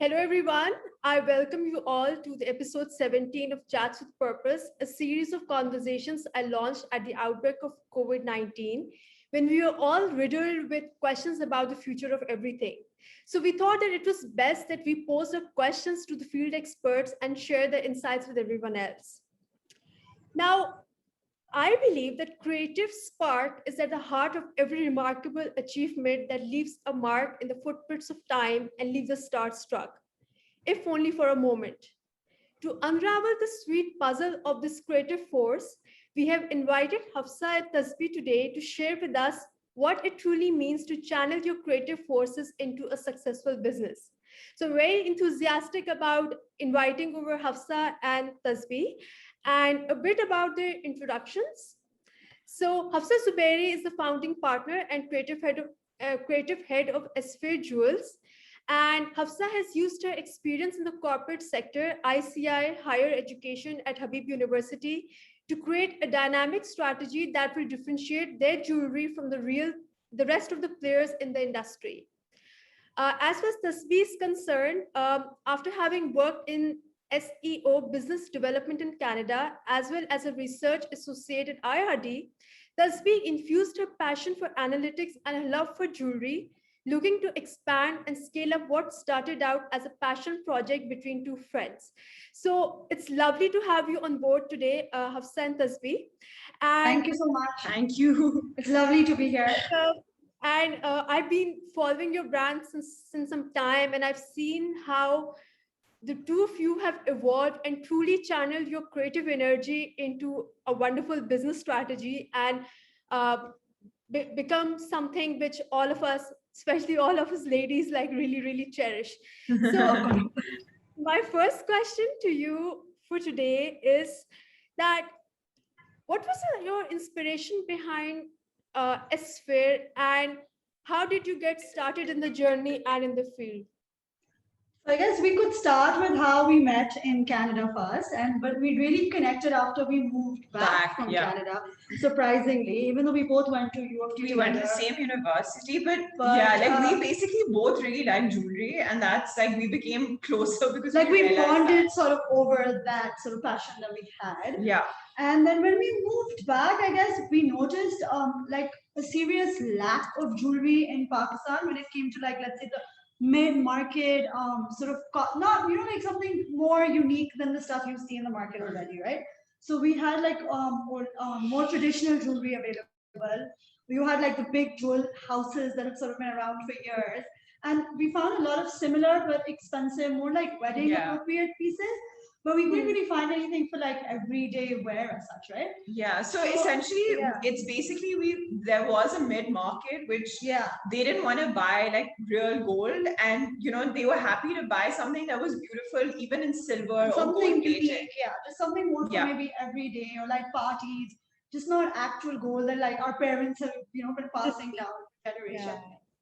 Hello, everyone. I welcome you all to the episode 17 of Chats with Purpose, a series of conversations I launched at the outbreak of COVID 19 when we were all riddled with questions about the future of everything. So, we thought that it was best that we pose our questions to the field experts and share their insights with everyone else. Now, I believe that creative spark is at the heart of every remarkable achievement that leaves a mark in the footprints of time and leaves us starstruck, if only for a moment. To unravel the sweet puzzle of this creative force, we have invited Hafsa and Tasbi today to share with us what it truly means to channel your creative forces into a successful business. So, very enthusiastic about inviting over Hafsa and Tasbi and a bit about their introductions. So, Hafsa Zubairi is the founding partner and creative head of Sphere Jewels, and Hafsa has used her experience in the corporate sector, ICI, higher education at Habib University, to create a dynamic strategy that will differentiate their jewelry from the rest of the players in the industry. As far as Tasbih is concerned, after having worked in SEO business development in Canada, as well as a research associate at IRD, Tasbih infused her passion for analytics and her love for jewelry, looking to expand and scale up what started out as a passion project between two friends. So it's lovely to have you on board today, Hafsa and Tasbih. Thank you so much. Thank you. It's lovely to be here. I've been following your brand since some time, and I've seen how the two of you have evolved and truly channeled your creative energy into a wonderful business strategy and become something which all of us, especially all of us ladies, like really cherish. So my first question to you for today is that what was your inspiration behind Sphere, and how did you get started in the journey and in the field? So I guess we could start with how we met in Canada first, but we really connected after we moved back from Canada. Surprisingly, even though we both went to U of T we went to the same university, but yeah, we basically both really like jewelry, and that's like we became closer because like we bonded sort of over that sort of passion that we had. Yeah. And then when we moved back, I guess we noticed like a serious lack of jewelry in Pakistan when it came to, like, let's say the mid-market sort of not like something more unique than the stuff you see in the market already, right? So we had like more traditional jewelry available. We had like the big jewel houses that have sort of been around for years, and we found a lot of similar but expensive, more like wedding appropriate pieces, but we couldn't really find anything for like everyday wear as such, right? Yeah. So essentially, it's basically there was a mid market which they didn't want to buy like real gold, and they were happy to buy something that was beautiful, even in silver or something gold unique, just something more for maybe every day or like parties, just not actual gold that like our parents have been passing down generation.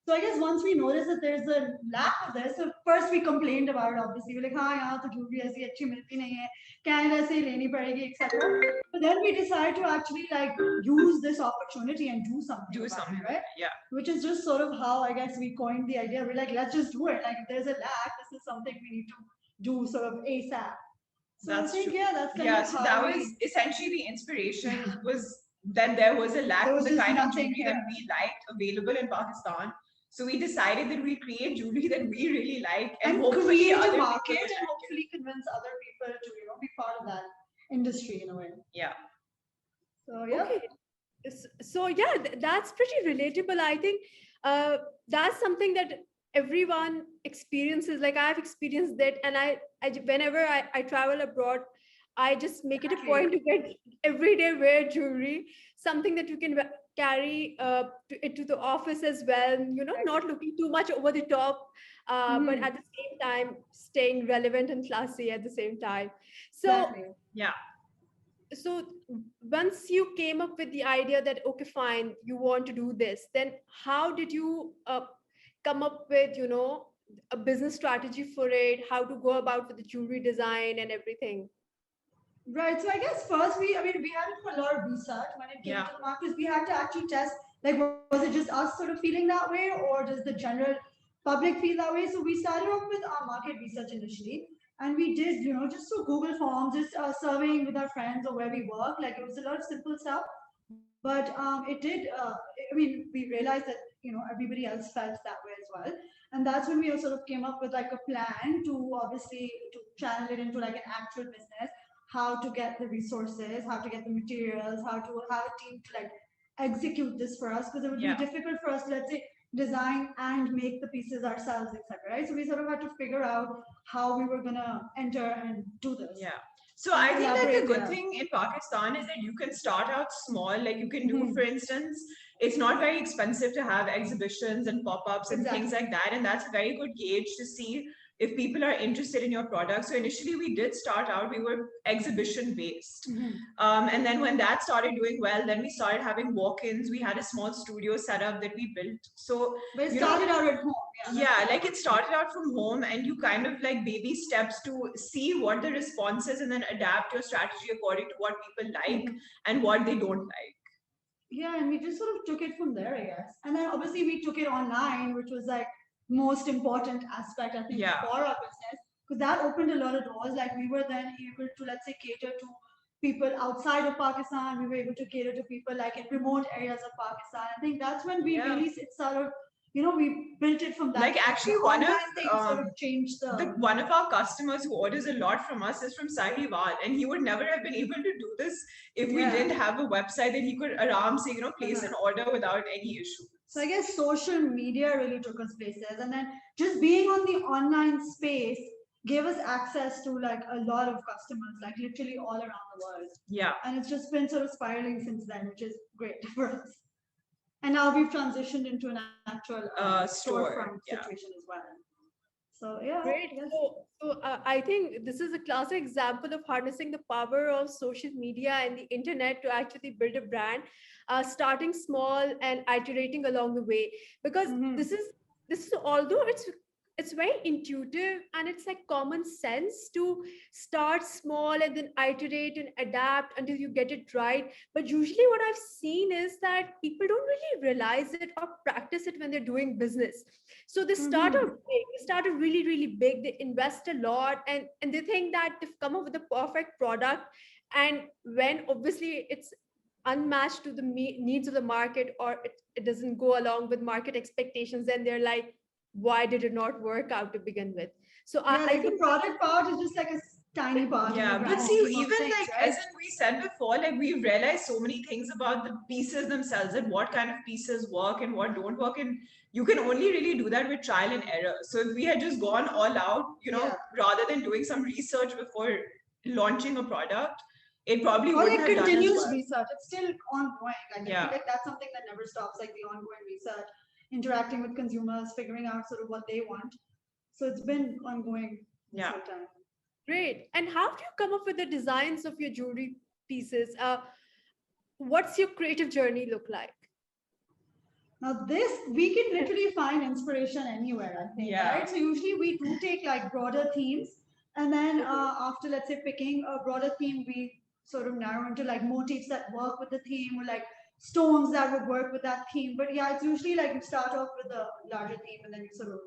So I guess once we noticed that there's a lack of this, so first we complained about it. Obviously, we're like, "हाँ यहाँ तो jewelry ऐसी अच्छी मिलती नहीं है, Canada से लेनी पड़ेगी, etc." But then we decided to actually like use this opportunity and do something. Do something, right? Yeah. Which is just sort of how I guess we coined the idea. We're like, let's just do it. Like, if there's a lack, this is something we need to do sort of ASAP. So that's I think, true. that's kind of so how that was essentially the inspiration was that there was a lack of the kind of jewelry that we liked available in Pakistan. So we decided that we create jewelry that we really like and hopefully create other a market people and hopefully convince other people to be part of that industry in a way. Yeah. So yeah. Okay. So yeah, that's pretty relatable. I think that's something that everyone experiences. Like I've experienced that, and I whenever I travel abroad, I just make it a point to get everyday wear jewelry, something that you can carry to the office as well. Not looking too much over the top, but at the same time staying relevant and classy at the same time. So yeah. So once you came up with the idea that, okay, fine, you want to do this, then how did you come up with, a business strategy for it, how to go about with the jewelry design and everything? Right. So I guess first we had to do a lot of research when it came to the market. We had to actually test, like, was it just us sort of feeling that way, or does the general public feel that way. So we started off with our market research initially. And we did, just through Google Forms, just surveying with our friends or where we work. Like it was a lot of simple stuff. But it did, we realized that, everybody else felt that way as well. And that's when we sort of came up with like a plan to obviously to channel it into like an actual business, how to get the resources, how to get the materials, how to have a team to like execute this for us, because it would be difficult for us to, let's say, design and make the pieces ourselves, etc. Right? So we sort of had to figure out how we were gonna enter and do this. Yeah. So I think like a good thing in Pakistan is that you can start out small. Like you can do, for instance, it's not very expensive to have exhibitions and pop-ups and things like that. And that's a very good gauge to see if people are interested in your product. So initially we did start out, we were exhibition based. And then when that started doing well, then we started having walk-ins. We had a small studio set up that we built. So but it started out at home. Yeah, like it started out from home and you kind of like baby steps to see what the response is and then adapt your strategy according to what people like and what they don't like. Yeah, and we just sort of took it from there, I guess. And then obviously we took it online, which was like most important aspect, I think, for our business, because that opened a lot of doors. Like we were then able to, let's say, cater to people outside of Pakistan. We were able to cater to people like in remote areas of Pakistan. I think that's when we really sort of, we built it from that. Like actually one of sort of changed one of our customers who orders a lot from us is from Sahiwal, and he would never have been able to do this if we didn't have a website that he could aram say, place an order without any issue. So I guess social media really took us places, and then just being on the online space gave us access to like a lot of customers, like literally all around the world. Yeah. And it's just been sort of spiraling since then, which is great for us. And now we've transitioned into an actual storefront situation as well. So yeah. Great. So I think this is a classic example of harnessing the power of social media and the internet to actually build a brand, starting small and iterating along the way. Because this is although it's very intuitive and it's like common sense to start small and then iterate and adapt until you get it right. But usually what I've seen is that people don't really realize it or practice it when they're doing business. So they start out big, they started really, really big, they invest a lot and they think that they've come up with the perfect product. And when obviously it's unmatched to the needs of the market or it doesn't go along with market expectations, then they're like, why did it not work out to begin with? So I think the product part is just like a tiny part. Yeah, but see, even like as we said before, like we realized so many things about the pieces themselves and what kind of pieces work and what don't work, and you can only really do that with trial and error. So if we had just gone all out, rather than doing some research before launching a product, it probably wouldn't have continuous done as well. Research. It's still ongoing. Like, I feel like that's something that never stops. Like the ongoing research, interacting with consumers, figuring out sort of what they want. So it's been ongoing this whole time. Great. And how do you come up with the designs of your jewelry pieces? What's your creative journey look like? Now this, we can literally find inspiration anywhere, I think, right? So usually we do take like broader themes, and then after, let's say, picking a broader theme, we sort of narrow into like motifs that work with the theme or like stones that would work with that theme. But yeah, it's usually like we start off with a larger theme and then we sort of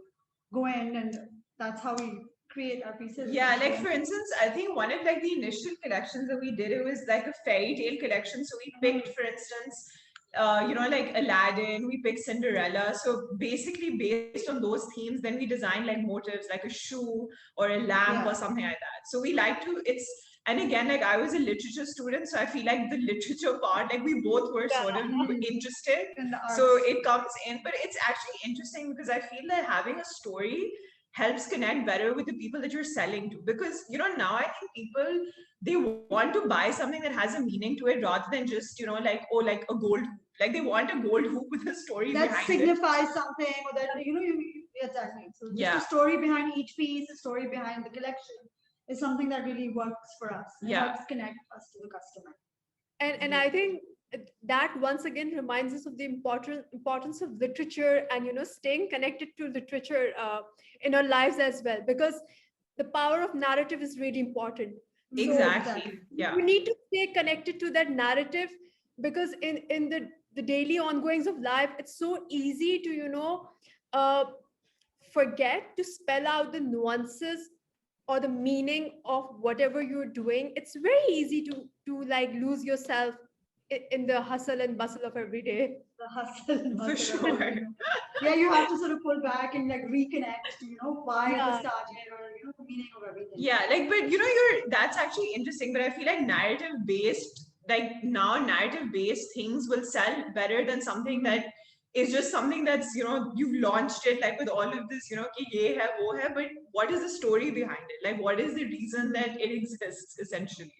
go in, and that's how we create our pieces. Yeah, like for instance, I think one of like the initial collections that we did, it was like a fairy tale collection. So we picked, for instance, like Aladdin, we picked Cinderella. So basically based on those themes, then we designed like motifs like a shoe or a lamp or something like that. So we like to, and again, like I was a literature student, so I feel like the literature part, like we both were sort of interested. So it comes in, but it's actually interesting because I feel that having a story helps connect better with the people that you're selling to. Because, now I think people, they want to buy something that has a meaning to it rather than just, like, oh, like a gold hoop. Like they want a gold hoop with a story that behind signifies something, or that, exactly. So just a story behind each piece, a story behind the collection is something that really works for us. It helps connect us to the customer. And I think that once again reminds us of the importance of literature and, staying connected to literature in our lives as well, because the power of narrative is really important. Exactly. So you need to stay connected to that narrative, because in the daily ongoings of life, it's so easy to, forget to spell out the nuances or the meaning of whatever you're doing, it's very easy to like lose yourself in the hustle and bustle of every day. The hustle and For bustle of sure. everything. Yeah, you have to sort of pull back and like reconnect to, why Yeah. this started or, the meaning of everything. Yeah, like, but that's actually interesting. But I feel like narrative based things will sell better than something that is just something that's, you've launched it like with all of this, ki ye hai, wo hai, but what is the story behind it? Like, what is the reason that it exists essentially?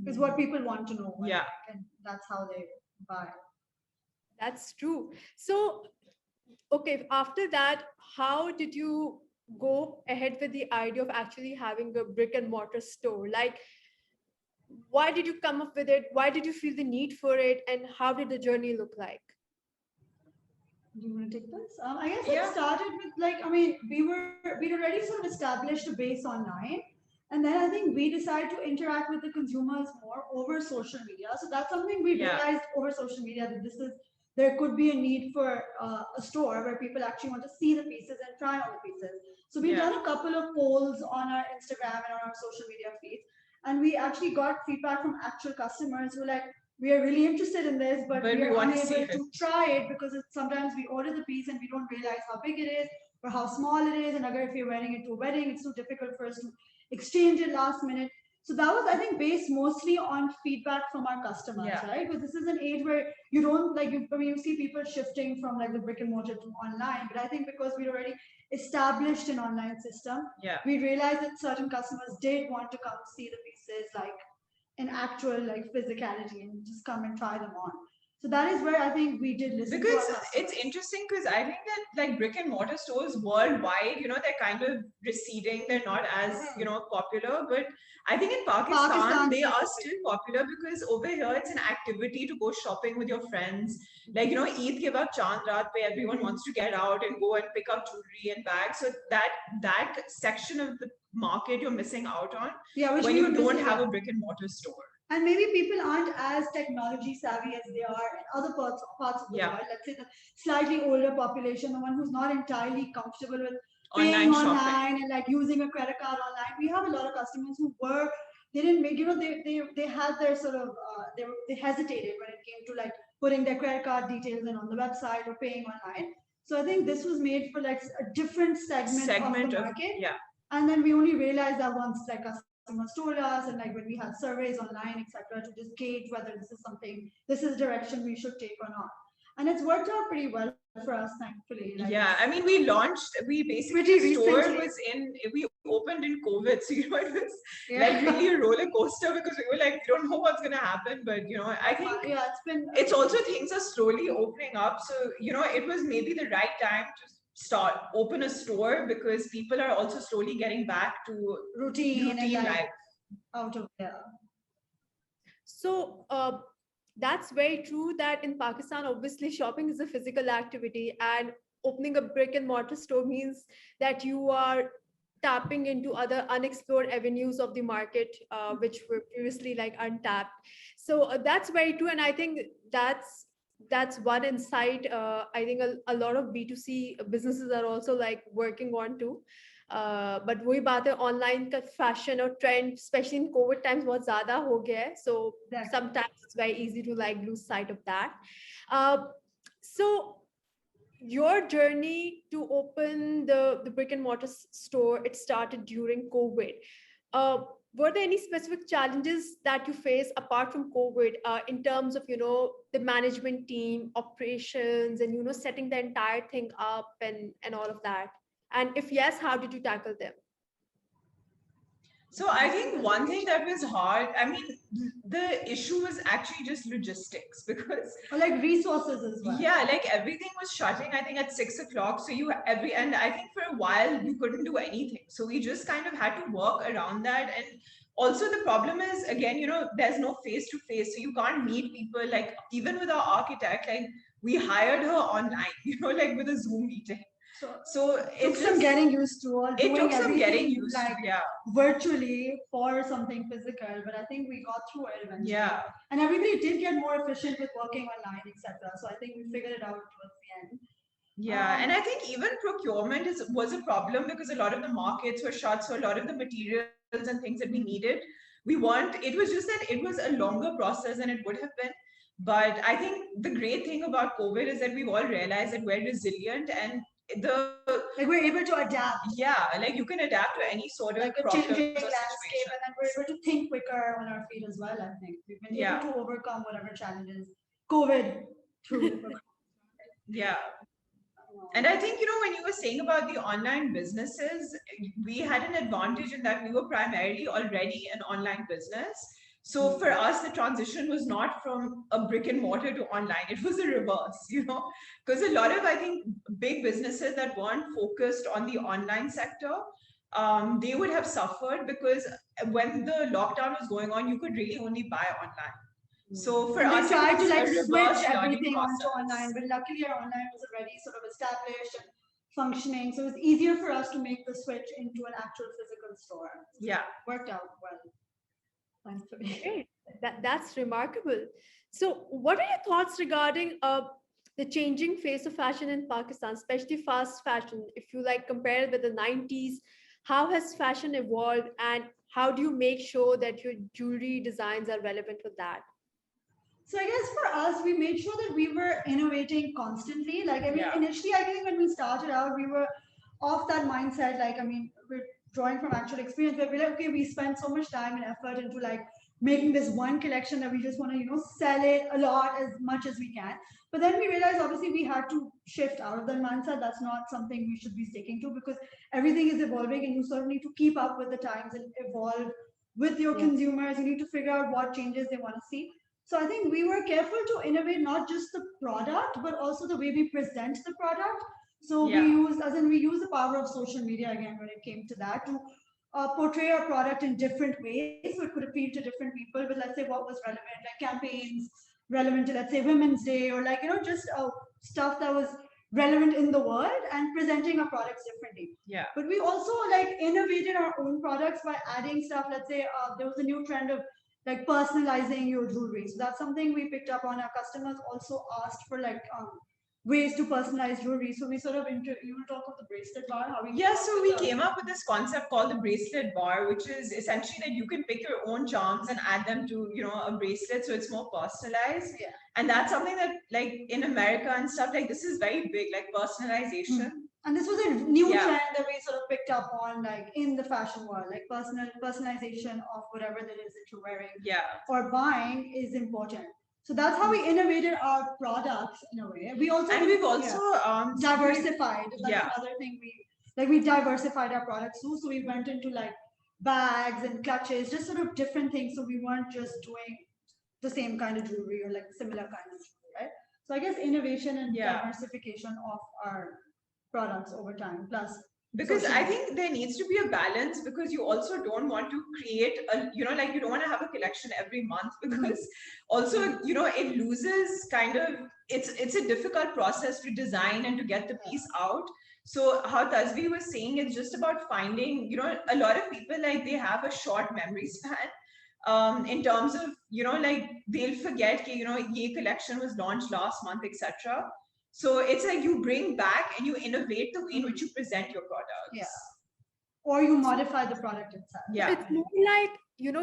Is what people want to know. Yeah. And that's how they buy. That's true. So, okay, after that, how did you go ahead with the idea of actually having a brick and mortar store? Like, why did you come up with it? Why did you feel the need for it? And how did the journey look like? Do you want to take this? I guess Yeah. it started with we'd already sort of established a base online, and then I think we decided to interact with the consumers more over social media. So that's something we Yeah. realized over social media that there could be a need for a store where people actually want to see the pieces and try on the pieces. So we've Yeah. done a couple of polls on our Instagram and on our social media feeds, and we actually got feedback from actual customers who were like, we are really interested in this, but we we are want to see unable it. to try it because sometimes we order the piece and we don't realize how big it is or how small it is. And if you're wearing it to a wedding, it's too difficult for us to exchange it last minute. So that was, I think, based mostly on feedback from our customers, Yeah. right? Because this is an age where you don't you see people shifting from like the brick and mortar to online. But I think because we'd already established an online system, Yeah. we realized that certain customers did want to come see the pieces like in actual like physicality and just come and try them on. So that is where I think we did listen to our Because customers. it's interesting because I think that like brick and mortar stores worldwide, they're kind of receding. They're not as, popular. But I think in Pakistan, Pakistan they are specifically. still popular because over here it's an activity to go shopping with your friends. Like, Eid ke baad Chand Raat pe everyone wants to get out and go and pick up jewelry and bags. So that section of the market you're missing out on Yeah, which when we you were don't missing have out. a brick and mortar store. And maybe people aren't as technology savvy as they are in other parts of the Yeah. world. Let's say the slightly older population, the one who's not entirely comfortable with Online paying shopping. online and like using a credit card online. We have a lot of customers who they didn't make, they had their sort of they hesitated when it came to like putting their credit card details in on the website or paying online. So I think this was made for like a different segment of the market. Yeah. And then we only realized that once like customers told us and like when we had surveys online, etc., to just gauge whether this is a direction we should take or not. And it's worked out pretty well for us, thankfully. Like, yeah, I mean, we basically Pretty store recently. we opened in COVID, so it was Yeah. like really a roller coaster because we were like, we don't know what's gonna happen, but I think it's also things are slowly opening up. So it was maybe the right time to open a store because people are also slowly getting back to routine and like, life. out of there. So that's very true that in Pakistan, obviously shopping is a physical activity, and opening a brick and mortar store means that you are tapping into other unexplored avenues of the market, which were previously like untapped. So that's very true, and I think that's one insight. I think a lot of B2C businesses are also like working on too. But वही बात है online का fashion or trend, especially in COVID times, बहुत ज़्यादा हो गया है. So sometimes it's very easy to like lose sight of that. So your journey to open the brick and mortar store, it started during COVID. Were there any specific challenges that you face apart from COVID in terms of, the management team, operations, and, setting the entire thing up and all of that? And if yes, how did you tackle them? So I think one thing that was hard, I mean, the issue was actually just logistics because like resources as well. Yeah, like everything was shutting, I think at 6 o'clock. So and I think for a while you couldn't do anything. So we just kind of had to work around that. And also the problem is, again, there's no face to face. So you can't meet people. Like even with our architect, like we hired her online, like with a Zoom meeting. So it took some getting used to. It took some getting used like, to, yeah. Virtually for something physical, but I think we got through it eventually. Yeah. And everybody did get more efficient with working online, etc. So I think we figured it out towards the end. Yeah, and I think even procurement was a problem because a lot of the markets were shut, so a lot of the materials and things that we needed, we weren't. It was just that it was a longer process than it would have been. But I think the great thing about COVID is that we've all realized that we're resilient and the like we're able to adapt. Yeah, like you can adapt to any sort of Like a problems changing or landscape, situation. and then we're able to think quicker on our feet as well. I think we've been Yeah. able to overcome whatever challenges COVID through. Yeah. And I think, when you were saying about the online businesses, we had an advantage in that we were primarily already an online business. So for us, the transition was not from a brick and mortar to online. It was a reverse, because a lot of, I think, big businesses that weren't focused on the online sector, they would have suffered because when the lockdown was going on, you could really only buy online. So for us, they tried to it was like a reverse switch learning everything onto process. online, but luckily our online was already sort of established and functioning, so it was easier for us to make the switch into an actual physical store. Yeah. Worked out well. Thankfully. Great. That's remarkable. So, what are your thoughts regarding the changing face of fashion in Pakistan, especially fast fashion? If you like compare it with the 90s, how has fashion evolved, and how do you make sure that your jewelry designs are relevant with that? So I guess for us, we made sure that we were innovating constantly. Like, I mean, Yeah. initially, I think when we started out, we were off that mindset. Like, I mean, we're drawing from actual experience, but we're like, okay, we spent so much time and effort into like making this one collection that we just want to, sell it a lot as much as we can. But then we realized, obviously, we had to shift out of that mindset. That's not something we should be sticking to because everything is evolving and you sort of need to keep up with the times and evolve with your consumers. You need to figure out what changes they want to see. So I think we were careful to innovate not just the product, but also the way we present the product. So Yeah. we use the power of social media again when it came to that to portray our product in different ways. So it could appeal to different people. But let's say what was relevant, like campaigns relevant to let's say Women's Day or like just stuff that was relevant in the world and presenting our products differently. Yeah. But we also like innovated our own products by adding stuff. Let's say there was a new trend of like personalizing your jewelry. So that's something we picked up on. Our customers also asked for like ways to personalize jewelry. So we sort of you want to talk about the bracelet bar? How we So we came up with this concept called the bracelet bar, which is essentially that you can pick your own charms and add them to, a bracelet. So it's more personalized. Yeah. And that's something that like in America and stuff, like this is very big, like personalization. And this was a new Yeah. trend that we sort of picked up on, like in the fashion world, like personalization of whatever that is that you're wearing Yeah. or buying is important. So that's how we innovated our products in a way. We also And we've also diversified. That's Yeah. another thing we diversified our products too. So we went into like bags and clutches, just sort of different things. So we weren't just doing the same kind of jewelry or like similar kind of jewelry, right? So I guess innovation and Yeah. diversification of our products over time. Plus, because social I media. think there needs to be a balance because you also don't want to create like you don't want to have a collection every month because also it loses kind of it's a difficult process to design and to get the piece out. So how Tasvi was saying, it's just about finding, a lot of people like they have a short memory span in terms of, like they'll forget that, ye collection was launched last month, etc. So it's like you bring back and you innovate the way in which you present your products. Yeah. Or you modify the product itself. Yeah. It's more like,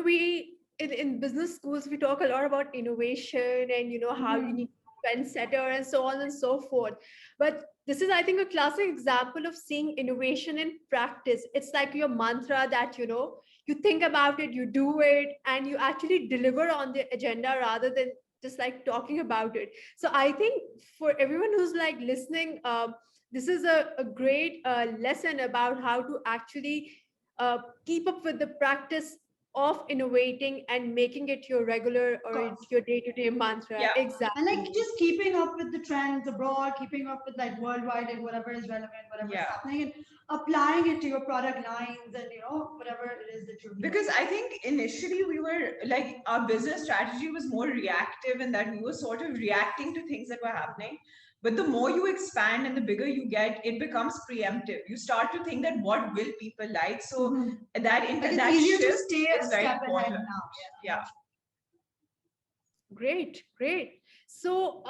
we in business schools, we talk a lot about innovation and, how you need trendsetter and so on and so forth. But this is, I think, a classic example of seeing innovation in practice. It's like your mantra that, you think about it, you do it, and you actually deliver on the agenda rather than just like talking about it. So I think for everyone who's like listening, this is a great lesson about how to actually keep up with the practice of innovating and making it your regular or your day-to-day mantra. Yeah. Exactly. And like just keeping up with the trends abroad, keeping up with like worldwide and whatever is relevant, whatever is happening, and applying it to your product lines and whatever it is that you're doing. Because I think initially we were like our business strategy was more reactive in that we were sort of reacting to things that were happening. But the more you expand and the bigger you get, it becomes preemptive. You start to think that what will people like? So that it's easier to shift stay a is very step ahead important. now. Yeah. Great. So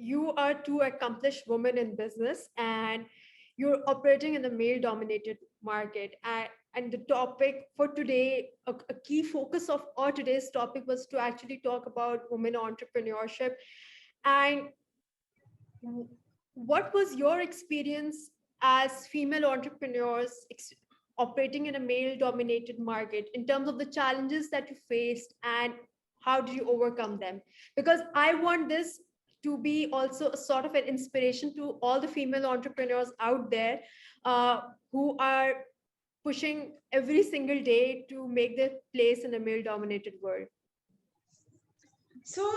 you are two accomplished women in business, and you're operating in a male dominated market. And the topic for today, a key focus of our today's topic was to actually talk about women entrepreneurship. And what was your experience as female entrepreneurs operating in a male dominated market in terms of the challenges that you faced, and how did you overcome them? Because I want this to be also a sort of an inspiration to all the female entrepreneurs out there, who are pushing every single day to make their place in a male dominated world. So,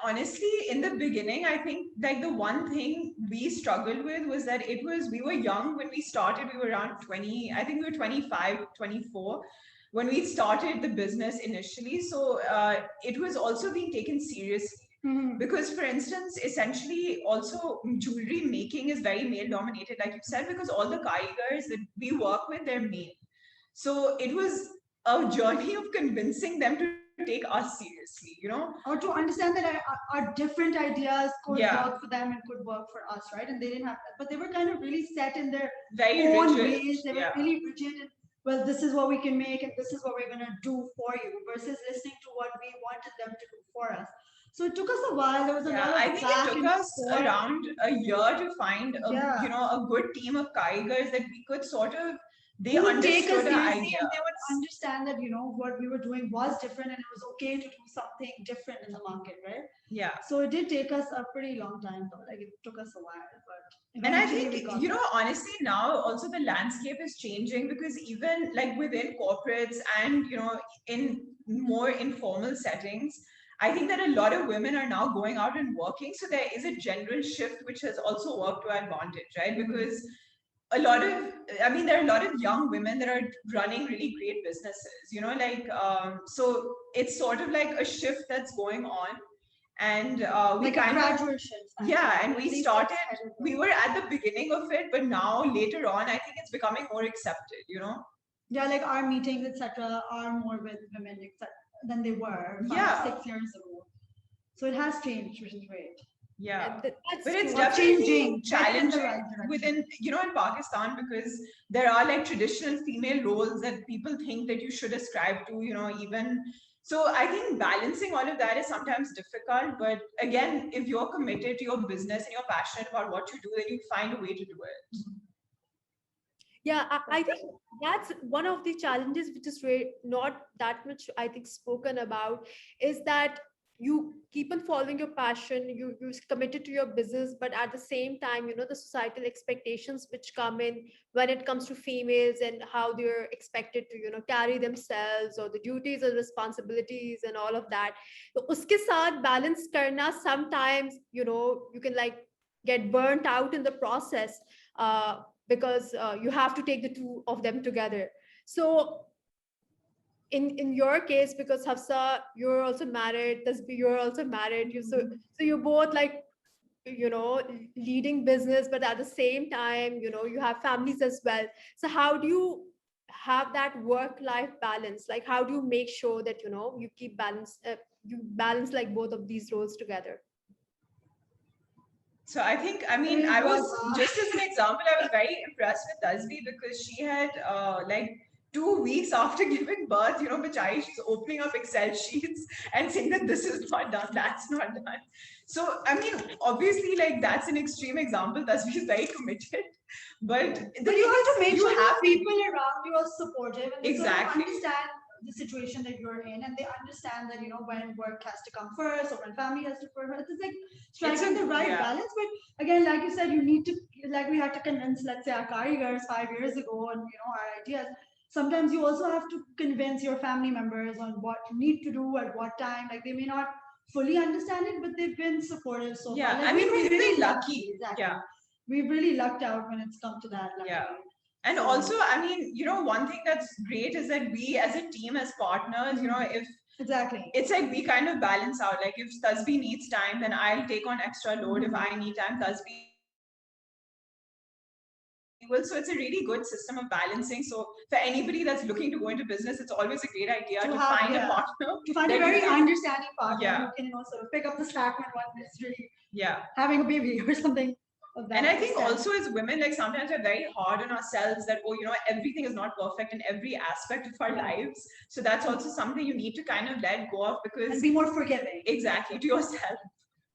honestly, in the beginning, I think like the one thing we struggled with was that we were young when we started. We were around 20, I think we were 25, 24 when we started the business initially. So, it was also being taken seriously. Because, for instance, essentially, also jewelry making is very male dominated, like you said, because all the kaigars that we work with, they're male. So, it was a journey of convincing them to take us seriously. Or to understand that our different ideas could work for them and could work for us, right? And they didn't have that, but they were kind of really set in their very own rigid ways. They were really rigid, and well, this is what we can make and this is what we're going to do for you, versus listening to what we wanted them to do for us. So it took us a while. There was a lot of I think it took us around a year to find a good team of kaigars that we could sort of, they understood the idea. And they would understand that, what we were doing was different and it was okay to do something different in the market, right? Yeah. So it did take us a pretty long time, though. Like, it took us a while, but. And I think, honestly, now also the landscape is changing, because even like within corporates and, in more informal settings, I think that a lot of women are now going out and working. So there is a general shift, which has also worked to our advantage, right? Because there are a lot of young women that are running really great businesses, so it's sort of like a shift that's going on. And we like a gradual shift. And we were at the beginning of it, but now later on, I think it's becoming more accepted, Yeah, like our meetings, etc., are more with women than they were 6 years ago. So it has changed, which is great. Yeah, but it's definitely challenging within, in Pakistan, because there are like traditional female roles that people think that you should ascribe to, even. So I think balancing all of that is sometimes difficult. But again, if you're committed to your business and you're passionate about what you do, then you find a way to do it. Yeah, I think that's one of the challenges, which is not that much, I think, spoken about, is that you keep on following your passion, you're committed to your business, but at the same time, the societal expectations which come in when it comes to females and how they're expected to, carry themselves, or the duties and responsibilities and all of that. So uske saath balance karna, sometimes, you can like get burnt out in the process, because you have to take the two of them together. So in your case, because Hafsa, you're also married, Tasbih, you're also married, so you're both like, leading business, but at the same time, you have families as well. So how do you have that work-life balance? Like, how do you make sure that, you keep you balance like both of these roles together? So I think, I was, just as an example, I was very impressed with Tasbih, because she had like 2 weeks after giving birth, Bachai, she's opening up Excel sheets and saying that this is not done, that's not done. So, obviously, like, that's an extreme example. Tasbih is very committed. But you have to make sure that people around you are supportive and exactly understand the situation that you're in, and they understand that, when work has to come first or when family has to come first. It's like striking the right balance. But again, like you said, you need to, like we had to convince, let's say, our karigars 5 years ago and, our ideas. Sometimes you also have to convince your family members on what you need to do at what time. Like, they may not fully understand it, but they've been supportive so far. Like, we've been lucky. Exactly. Yeah. We've really lucked out when it's come to that. Yeah. And also, one thing that's great is that we as a team, as partners, if exactly, it's like we kind of balance out. Like, if Tasbih needs time, then I'll take on extra load. If I need time, Tasbih will. So it's a really good system of balancing. So for anybody that's looking to go into business, it's always a great idea to find a partner. To find a very understanding partner who can, sort of pick up the slack when one is really having a baby or something of that. And I think extent. also as women, like sometimes we're very hard on ourselves that, oh, everything is not perfect in every aspect of our lives. So that's also something you need to kind of let go of, because and be more forgiving. Exactly, to yourself.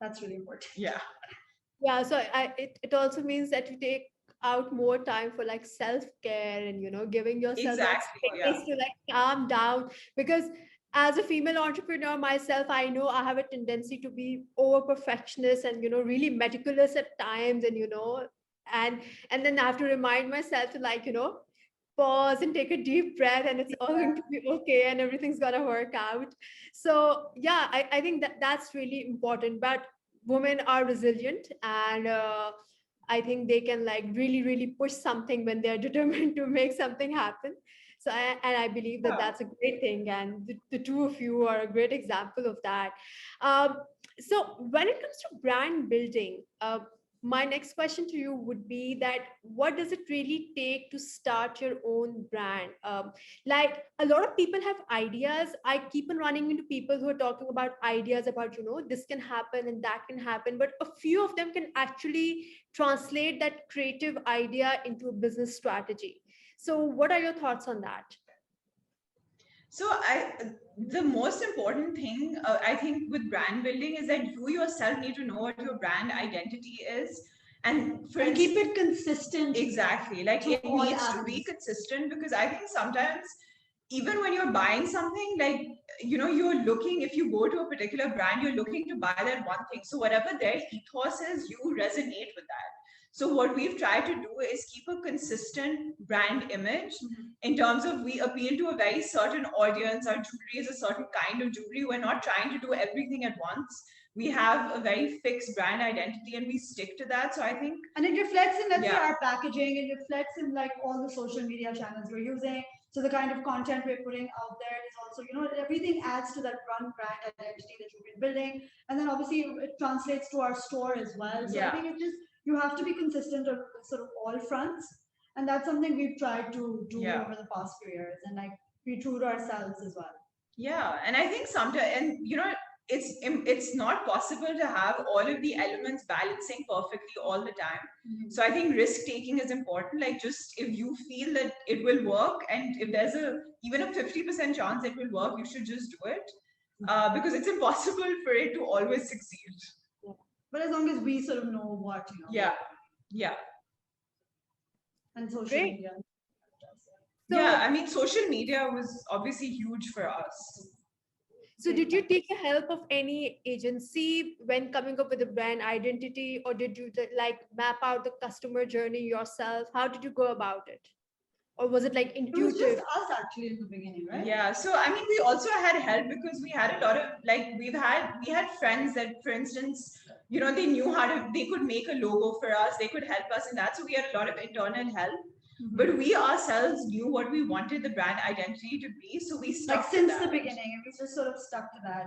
That's really important. Yeah, so it also means that you take out more time for like self-care and giving yourself that space to like calm down, because as a female entrepreneur myself, I know I have a tendency to be over perfectionist and really meticulous at times, and and then I have to remind myself to like pause and take a deep breath, and it's all going to be okay and everything's gonna work out. So yeah, I think that's really important. But women are resilient, and I think they can like really really push something when they're determined to make something happen. So I believe that that's a great thing, and the two of you are a great example of that. um, so when it comes to brand building, my next question to you would be that what does it really take to start your own brand? Like a lot of people have ideas. I keep on running into people who are talking about ideas about this can happen and that can happen, but a few of them can actually translate that creative idea into a business strategy. So what are your thoughts on that? So the most important thing I think with brand building is that you yourself need to know what your brand identity is, and keep it consistent. Exactly, like it needs to be consistent, because I think sometimes even when you're buying something, like you're looking, if you go to a particular brand, you're looking to buy that one thing. So whatever their ethos is, you resonate with that. So what we've tried to do is keep a consistent brand image in terms of we appeal to a very certain audience. Our jewelry is a certain kind of jewelry. We're not trying to do everything at once. We have a very fixed brand identity and we stick to that. So I think, and it reflects in, let's say, our packaging. It reflects in like all the social media channels we're using. So the kind of content we're putting out there is also, everything adds to that brand identity that you've been building. And then obviously it translates to our store as well. So I think it just, you have to be consistent on sort of all fronts. And that's something we've tried to do over the past few years, and like be true to ourselves as well. Yeah, and I think sometimes, and it's not possible to have all of the elements balancing perfectly all the time. So I think risk taking is important. Like, just if you feel that it will work, and if there's even a 50% chance it will work, you should just do it, because it's impossible for it to always succeed. But as long as we sort of know what, Yeah. And social media. So, yeah, I mean, social media was obviously huge for us. So did you take the help of any agency when coming up with a brand identity, or did you like map out the customer journey yourself? How did you go about it? Or was it like intuitive? It was just us actually in the beginning, right? Yeah. So I mean, we also had help because we had a lot of, like, we had friends that, for instance, they knew they could make a logo for us. They could help us in that. So we had a lot of internal help. But we ourselves knew what we wanted the brand identity to be, so we stuck like since the beginning, and we just sort of stuck to that.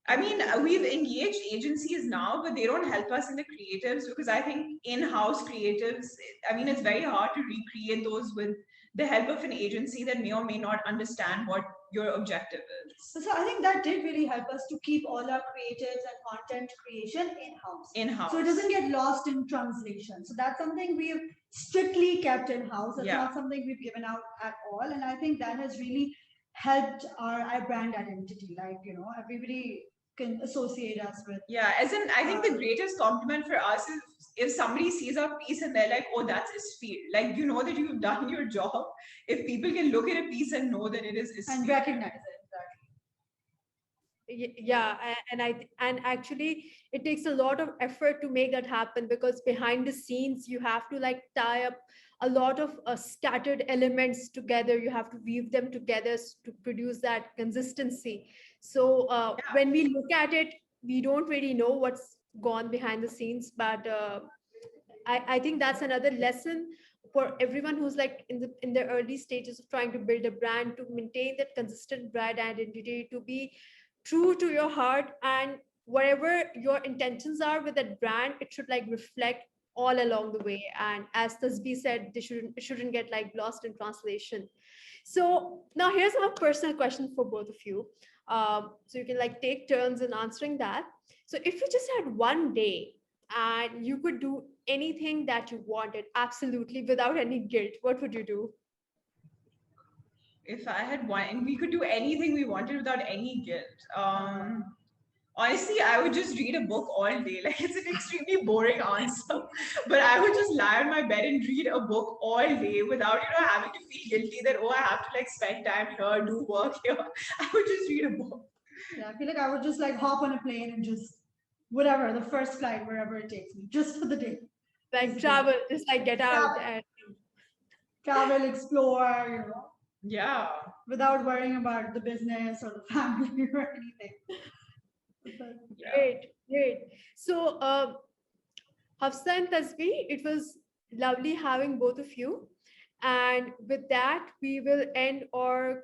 I mean, we've engaged agencies now, but they don't help us in the creatives, because I think in-house creatives, I mean, it's very hard to recreate those with the help of an agency that may or may not understand what your objective is. So I think that did really help us to keep all our creatives and content creation in-house. In-house. So it doesn't get lost in translation. So that's something we've strictly kept in-house. It's not something we've given out at all. And I think that has really helped our brand identity. Like, everybody can associate us with. Yeah, as in, I think the greatest compliment for us is if somebody sees our piece and they're like, oh, that's Isfir. Like, you know that you've done your job. If people can look at a piece and know that it is Isfir. And recognize it. Yeah, and actually it takes a lot of effort to make that happen, because behind the scenes you have to like tie up a lot of scattered elements together. You have to weave them together to produce that consistency. So when we look at it, we don't really know what's gone behind the scenes, but I think that's another lesson for everyone who's like in the early stages of trying to build a brand, to maintain that consistent brand identity, to be true to your heart, and whatever your intentions are with that brand, it should like reflect all along the way. And as Tasbih said, it shouldn't get like lost in translation. So now here's my personal question for both of you. So you can like take turns in answering that. So if you just had one day and you could do anything that you wanted absolutely without any guilt, what would you do? If I had one, and we could do anything we wanted without any guilt. Honestly, I would just read a book all day. Like it's an extremely boring answer, but I would just lie on my bed and read a book all day without, having to feel guilty that, oh, I have to like spend time here, do work here. I would just read a book. Yeah, I feel like I would just like hop on a plane and just whatever, the first flight, wherever it takes me, just for the day. Like travel, just like get out Travel. and Travel, explore, Yeah. without worrying about the business or the family or anything. Yeah. great. So Hafsa and Tasbih, it was lovely having both of you. And with that, we will end our